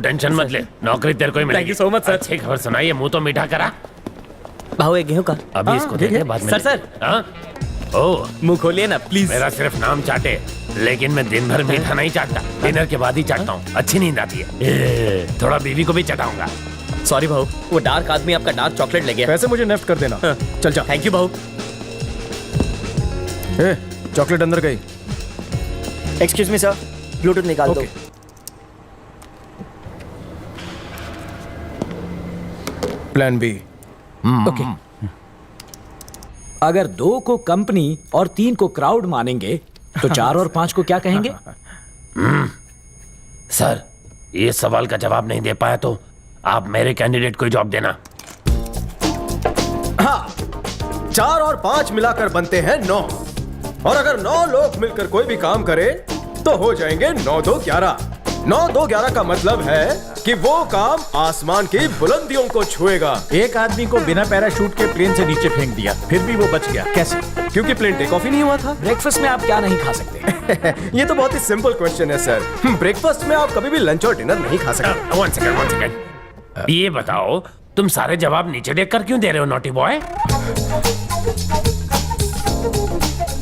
Tension मत ले, नौकरी तेरे को ही मिलेगी। Thank you so much sir. अच्छी खबर सुनाइए, मुंह तो मीठा करा। भाव एक गेहूं का। अभी इसको दे दे, बाद में सर हाँ? ओ, मुंह खोलिए ना प्लीज। मेरा सिर्फ नाम चाटे, लेकिन मैं दिन भर मीठा नहीं चाटता, डिनर के बाद ही चाटता हूँ। अच्छी नींद आती है। थोड़ा बीवी को भी चटाऊंगा। सॉरी भाऊ, वो डार्क आदमी आपका डार्क चॉकलेट ले गया। पैसे मुझे नेफ्ट कर देना। चल जा। थैंक यू भाऊ। चॉकलेट अंदर गई। एक्सक्यूज मी सर, ब्लूटूथ निकाल दो। Plan B. ओके। अगर 2 को कंपनी और 3 को क्राउड मानेंगे तो 4 और 5 को क्या कहेंगे? सर, ये सवाल का जवाब नहीं दे पाया तो आप मेरे कैंडिडेट को जॉब देना। हाँ, 4 और 5 मिलाकर बनते हैं 9, और अगर 9 लोग मिलकर कोई भी काम करें तो हो जाएंगे 9 2 11। 9 2 11 का मतलब है कि वो काम आसमान की बुलंदियों को छुएगा। एक आदमी को बिना पैराशूट के प्लेन से नीचे फेंक दिया, फिर भी वो बच गया, कैसे? क्योंकि प्लेन टेक ऑफ ही नहीं हुआ था। ब्रेकफास्ट में आप क्या नहीं खा सकते? ये तो बहुत ही सिंपल क्वेश्चन है सर। ब्रेकफास्ट में आप कभी भी लंच और डिनर नहीं खा सकते। One second. ये बताओ, तुम सारे जवाब नीचे देख कर क्यों दे रहे हो, नॉटी बॉय?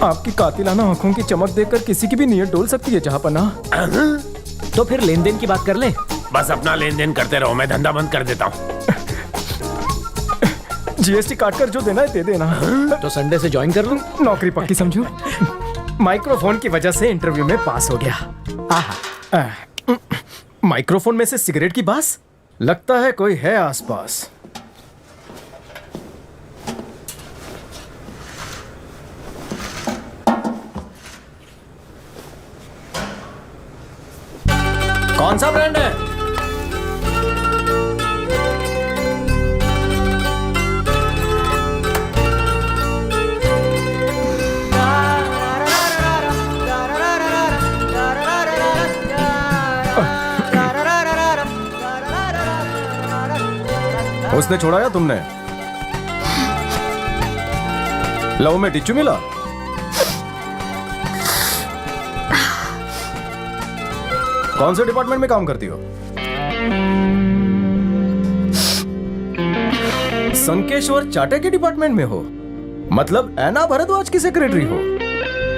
आपकी कातिलाना आंखों की चमक देखकर किसी की भी नीयत डोल सकती है जहांपना। तो फिर लेन देन की बात कर ले। बस अपना लेन देन करते रहो, मैं धंधा बंद कर देता हूँ। जीएसटी काटकर जो देना है दे देना। तो संडे से ज्वाइन कर लूं? नौकरी पक्की समझो। माइक्रोफोन की वजह से इंटरव्यू में पास हो गया। माइक्रोफोन में से सिगरेट की बास, लगता है कोई है आसपास। कौन सा ब्रांड है? उसने छोड़ा या तुमने? लव में टिच्चू मिला? कौन से डिपार्टमेंट में काम करती हो? संकेश्वर चाटे के डिपार्टमेंट में हो? मतलब ऐना भरद्वाज की सेक्रेटरी हो?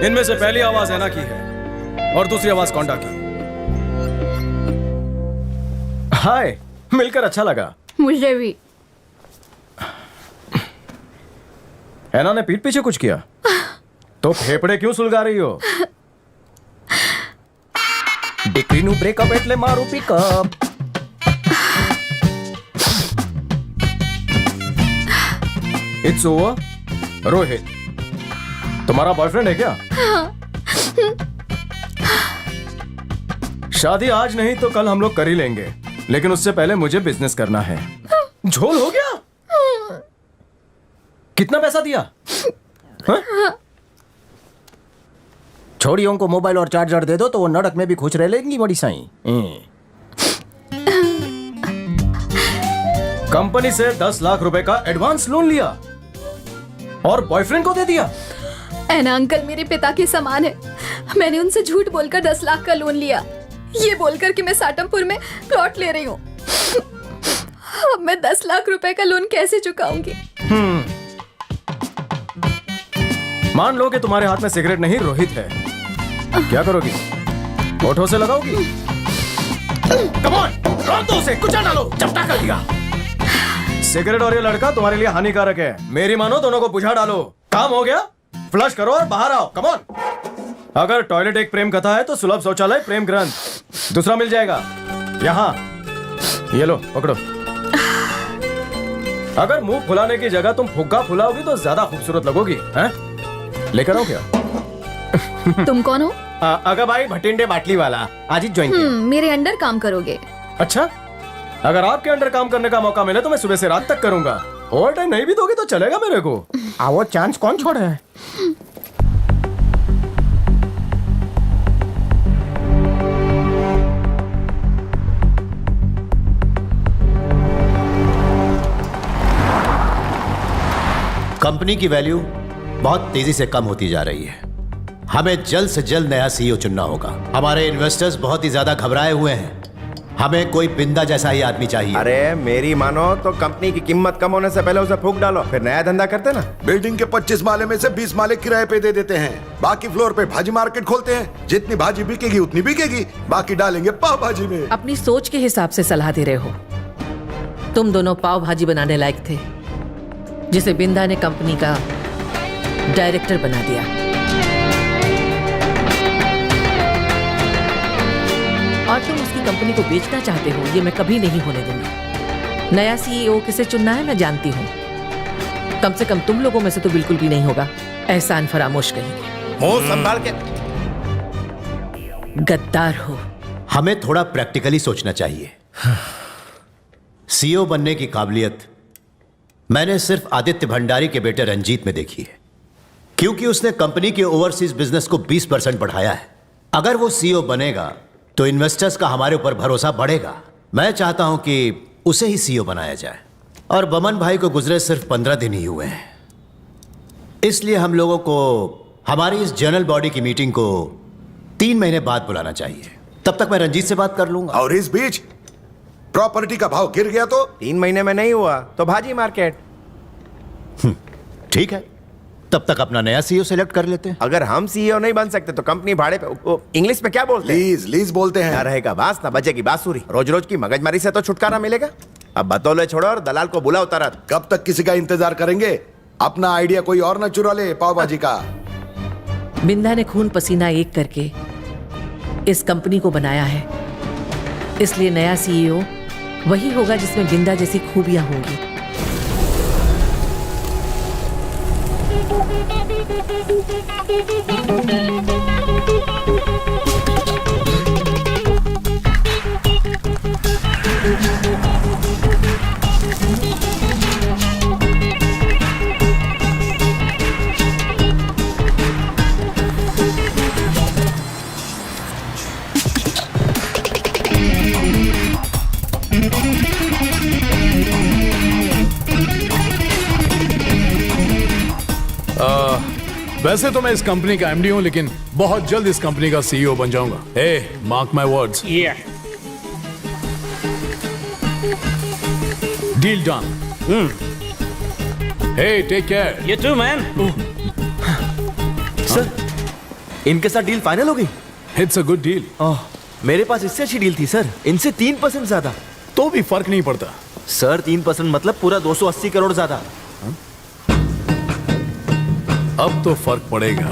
इनमें से पहली आवाज ऐना की है और दूसरी आवाज कौंडा की। हाय, मिलकर अच्छा लगा। मुझे भी। ऐना ने पीठ पीछे कुछ किया तो फेफड़े क्यों सुलगा रही हो? डिक्रीनु ब्रेकअप एटले मारू पिकअप। It's over. रोहित, तुम्हारा बॉयफ्रेंड है क्या? शादी आज नहीं तो कल हम लोग कर ही लेंगे, लेकिन उससे पहले मुझे बिजनेस करना है। झोल हो गया? कितना पैसा दिया? छोड़ियों को मोबाइल और चार्जर दे दो तो वो नड़क में भी खुश रह लेंगी बड़ी साईं। कंपनी से 10 लाख रुपए का एडवांस लोन लिया और बॉयफ्रेंड को दे दिया। ऐना अंकल मेरे पिता के समान है। मैंने उनसे झूठ बोलकर 10 लाख का लोन लिया, ये बोलकर कि मैं साटमपुर में प्लॉट ले रही हूँ। अब मैं 10 लाख रुपए का लोन कैसे चुकाऊंगी? मान लो कि तुम्हारे हाथ में सिगरेट नहीं रोहित है, क्या करोगी? होठों से लगाओगी? कम ऑन, रोक दो उसे, कुचल डालो, चपटा कर दिया। सिगरेट और ये लड़का तुम्हारे लिए हानिकारक है, मेरी मानो दोनों को बुझा डालो। काम हो गया? फ्लश करो और बाहर आओ, कम ऑन। अगर टॉयलेट एक प्रेम कथा है तो सुलभ शौचालय प्रेम ग्रंथ दूसरा मिल जाएगा यहाँ। ये लो पकड़ो। अगर मुंह फुलाने की जगह तुम फुग्गा फुलाओगी तो ज्यादा खूबसूरत लगोगी। हैं? लेकर आओ क्या? तुम कौन हो? अगर भाई भटिंडे बाटली वाला, आज ही ज्वाइन किया। मेरे अंडर काम करोगे? अच्छा, अगर आपके अंडर काम करने का मौका मिले तो मैं सुबह से रात तक करूंगा। ओवर टाइम नहीं भी दोगे तो चलेगा मेरे को। वो चांस कौन छोड़े है? कंपनी की वैल्यू बहुत तेजी से कम होती जा रही है। हमें जल्द से जल्द नया सीईओ चुनना होगा। हमारे इन्वेस्टर्स बहुत ही ज्यादा घबराए हुए हैं। हमें कोई बिंदा जैसा ही आदमी चाहिए। अरे मेरी मानो तो कंपनी की कीमत कम होने से पहले उसे फूंक डालो, फिर नया धंधा करते ना। बिल्डिंग के 25 माले में से 20 माले किराए पे दे देते हैं, बाकी फ्लोर पे भाजी मार्केट खोलते हैं। जितनी भाजी बिकेगी उतनी बिकेगी, बाकी डालेंगे पाव भाजी में। अपनी सोच के हिसाब से सलाह दे रहे हो। तुम दोनों पाव भाजी बनाने लायक थे, जिसे बिंदा ने कंपनी का डायरेक्टर बना दिया। और तुम उसकी कंपनी को बेचना चाहते हो, ये मैं कभी नहीं होने दूंगी। नया सीईओ किसे चुनना है मैं जानती हूँ। कम से कम तुम लोगों में से तो बिल्कुल भी नहीं होगा। एहसान फरामोश कहेंगे। मुंह संभाल के। गद्दार हो। हमें थोड़ा प्रैक्टिकली सोचना चाहिए। सीईओ बनने की काबिलियत मैंने सिर्फ आदित्य भंडारी के बेटे रंजीत में देखी है, क्योंकि उसने कंपनी के ओवरसीज बिजनेस को 20% बढ़ाया है। अगर वो सीईओ बनेगा तो इन्वेस्टर्स का हमारे ऊपर भरोसा बढ़ेगा। मैं चाहता हूं कि उसे ही सीईओ बनाया जाए। और बमन भाई को गुजरे सिर्फ 15 दिन ही हुए हैं, इसलिए हम लोगों को हमारी इस जनरल बॉडी की मीटिंग को 3 महीने बाद बुलाना चाहिए। तब तक मैं रंजीत से बात कर लूंगा। और इस बीच प्रॉपर्टी का भाव गिर गया तो 3 महीने में नहीं हुआ तो भाजी मार्केट। ठीक है, तब तक अपना नया सीईओ सेलेक्ट कर लेते हैं। अगर हम सीईओ नहीं बन सकते तो कंपनी भाड़े पे, इंग्लिश में क्या बोलते हैं? लीज बोलते हैं। ना रहेगा बास ना बजेगी बांसुरी। रोज रोज की मगजमारी से तो छुटकारा मिलेगा। अब बतौले छोड़ो और दलाल को बुलाओ तुरंत। कब तक किसी का इंतजार करेंगे? अपना आइडिया कोई और न चुरा ले पाव भाजी का। बिंदा ने खून पसीना एक करके इस कंपनी को बनाया है, इसलिए नया सीईओ वही होगा जिसमें बिंदा जैसी खूबियां होंगी। वैसे तो मैं इस कंपनी का एमडी हूं, लेकिन बहुत जल्द इस कंपनी का सीईओ बन जाऊंगा। Ah, mark my words. Deal done. Hey, take care. ये टू मैन। सर, इनके साथ डील फाइनल हो गई। It's a good deal. मेरे पास इससे अच्छी डील थी सर, इनसे 3% ज्यादा। तो भी फर्क नहीं पड़ता सर, 3% मतलब पूरा 280 करोड़ ज्यादा। अब तो फर्क पड़ेगा।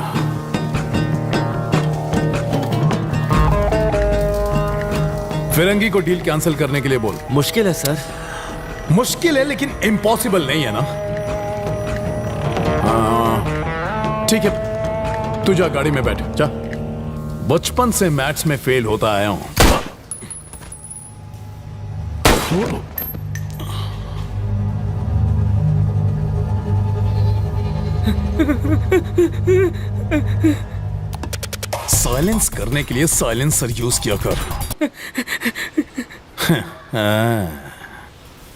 फिरंगी को डील कैंसिल करने के लिए बोल। मुश्किल है सर। मुश्किल है लेकिन इम्पॉसिबल नहीं है ना। ठीक है, तू जा गाड़ी में बैठ जा। बचपन से मैथ्स में फेल होता आया हूं। साइलेंस करने के लिए साइलेंसर यूज किया कर।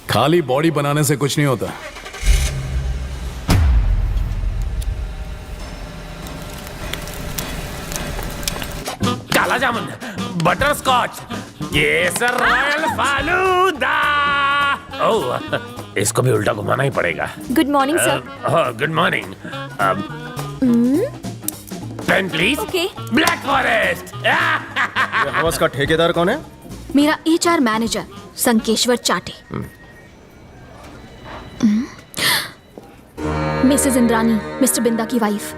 खाली बॉडी बनाने से कुछ नहीं होता। काला जामुन, बटर स्कॉच, ये सर रॉयल फालूदा। ओह, इसको भी उल्टा घुमाना ही पड़ेगा। Good morning sir. Good morning. Pen please. Okay. Black forest. हवस का ठेकेदार कौन है? मेरा HR मैनेजर संकेश्वर चाटे। मिसेस इंद्रानी, मिस्टर बिंदा की वाइफ।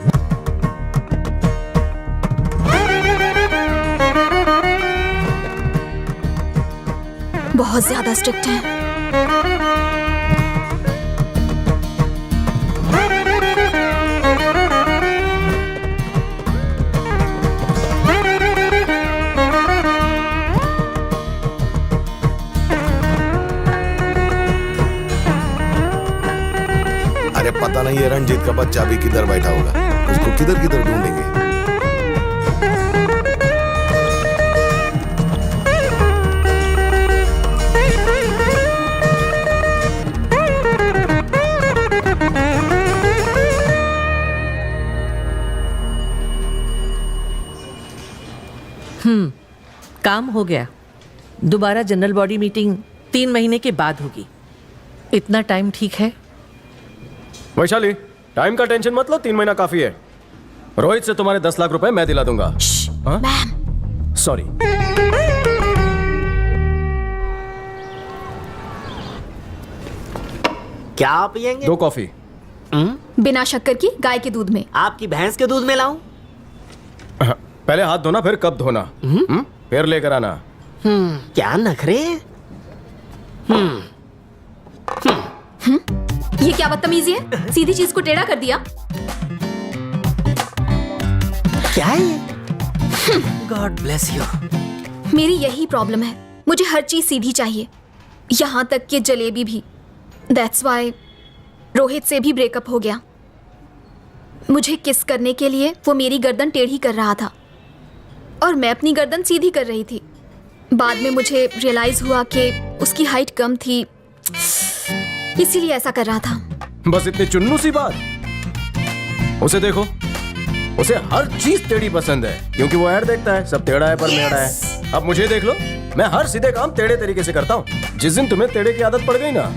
बहुत ज्यादा स्ट्रिक्ट है। अरे पता नहीं ये रणजीत का बच्चा भी किधर बैठा होगा, उसको किधर किधर ढूंढेंगे। काम हो गया। दोबारा जनरल बॉडी मीटिंग 3 महीने के बाद होगी। इतना टाइम ठीक है? वैशाली, टाइम का टेंशन मत लो, 3 महीना काफी है। रोहित से तुम्हारे 10 लाख रुपए मैं दिला दूंगा। सॉरी। क्या पियेंगे? 2 कॉफी। बिना शक्कर की, गाय के दूध में। आपकी भैंस के दूध में लाऊं? पहले हाथ धोना, फिर कब धोना। फिर लेकर आना। क्या नखरे? ये क्या बदतमीजी है? सीधी चीज को टेढ़ा कर दिया। क्या है ये? God bless you. मेरी यही प्रॉब्लम है, मुझे हर चीज सीधी चाहिए, यहाँ तक कि जलेबी भी। दैट्स वाई रोहित से भी ब्रेकअप हो गया। मुझे किस करने के लिए वो मेरी गर्दन टेढ़ी कर रहा था और मैं अपनी गर्दन सीधी कर रही थी। बाद में मुझे रियलाइज हुआ कि उसकी हाइट कम थी, इसीलिए ऐसा कर रहा था। बस इतनी चुन्नू सी बात। उसे देखो, उसे हर चीज टेढ़ी पसंद है, क्योंकि वो ऐड देखता है, सब टेढ़ा है पर मेढ़ा है। अब मुझे देख लो, मैं हर सीधे काम टेढ़े तरीके से करता हूँ। जिस दिन तुम्हें टेढ़े की आदत पड़ गई ना,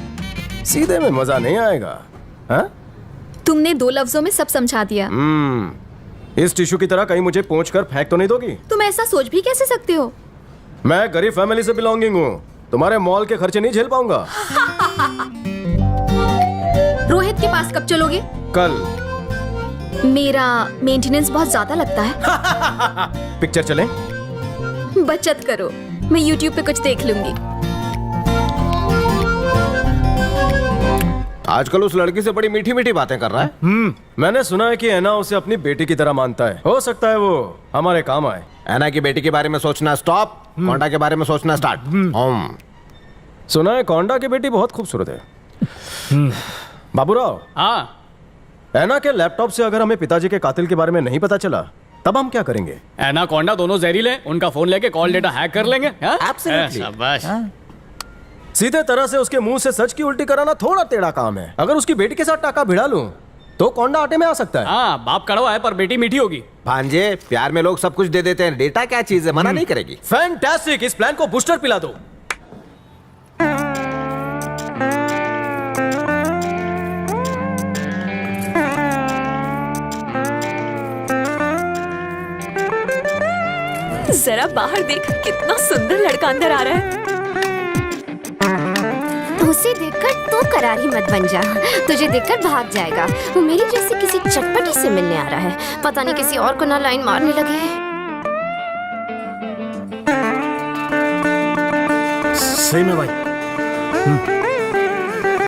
सीधे में मजा नहीं आएगा। हाँ? तुमने 2 लफ्जों में सब समझा दिया। इस टिश्यू की तरह कहीं मुझे पोंछ कर फेंक तो नहीं दोगी? तुम ऐसा सोच भी कैसे सकते हो? मैं गरीब फैमिली से बिलोंगिंग हूँ, तुम्हारे मॉल के खर्चे नहीं झेल पाऊंगा। रोहित के पास कब चलोगे? कल। मेरा मेंटेनेंस बहुत ज्यादा लगता है। पिक्चर चलें? बचत करो, मैं YouTube पे कुछ देख लूंगी। आजकल उस लड़की से बड़ी मीठी मीठी बातें कर रहा है। मैंने सुना है कि ऐना उसे अपनी बेटी की तरह मानता है। हो सकता है वो हमारे काम आए। ऐना की बेटी के बारे में सोचना स्टॉप, कोंडा के बारे में सोचना स्टार्ट। सुना है कोंडा की बेटी बहुत खूबसूरत है। बाबूराव, हाँ, ऐना के लैपटॉप से अगर हमें पिताजी के कातिल के बारे में नहीं पता चला, तब हम क्या करेंगे? ऐना कोंडा दोनों जहरीले हैं, उनका फोन लेके कॉल डेटा हैक कर लेंगे। Absolutely. शाबाश। सीधे तरह से उसके मुंह से सच की उल्टी कराना थोड़ा टेढ़ा काम है। अगर उसकी बेटी के साथ टाका भिड़ा लूं, तो कोंडा आटे में आ सकता है। हाँ, बाप कड़वा है पर बेटी मीठी होगी। भांजे, प्यार में लोग सब कुछ दे देते हैं, डेटा क्या चीज है, मना नहीं करेगी। फैंटास्टिक, इस प्लान को बूस्टर पिला दो। जरा बाहर देख, कितना सुंदर लड़का अंदर आ रहा है। उसे देखकर तू करारी मत बन जा, तुझे देखकर भाग जाएगा। वो मेरी जैसे किसी चटपटी से मिलने आ रहा है, पता नहीं किसी और को ना लाइन मारने लगे। सही में भाई।